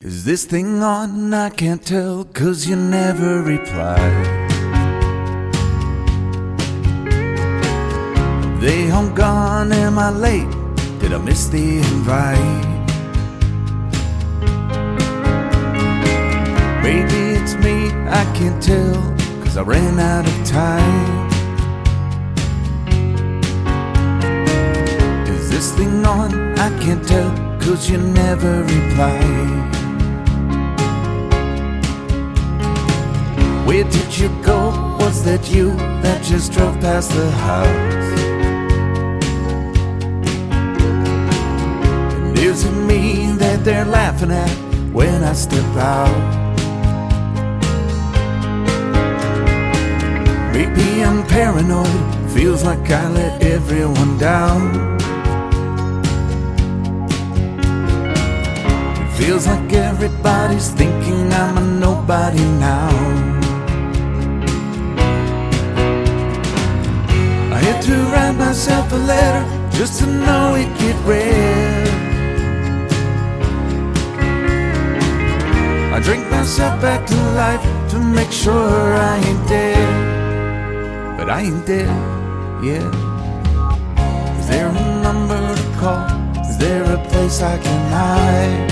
Is this thing on? I can't tell, 'cause you never reply. Are they home gone? Am I late? Did I miss the invite? Maybe it's me, I can't tell, 'cause I ran out of time. Is this thing on? I can't tell, 'cause you never reply. Where did you go? Was that you that just drove past the house? And is it me that they're laughing at when I step out? Maybe I'm paranoid, feels like I let everyone down. It feels like everybody's thinking I'm a nobody now. I had to write myself a letter just to know it'd get read. I drink myself back to life to make sure I ain't dead. But I ain't dead yet. Is there a number to call? Is there a place I can hide?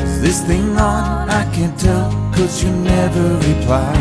Is this thing on? I can't tell, 'cause you never reply.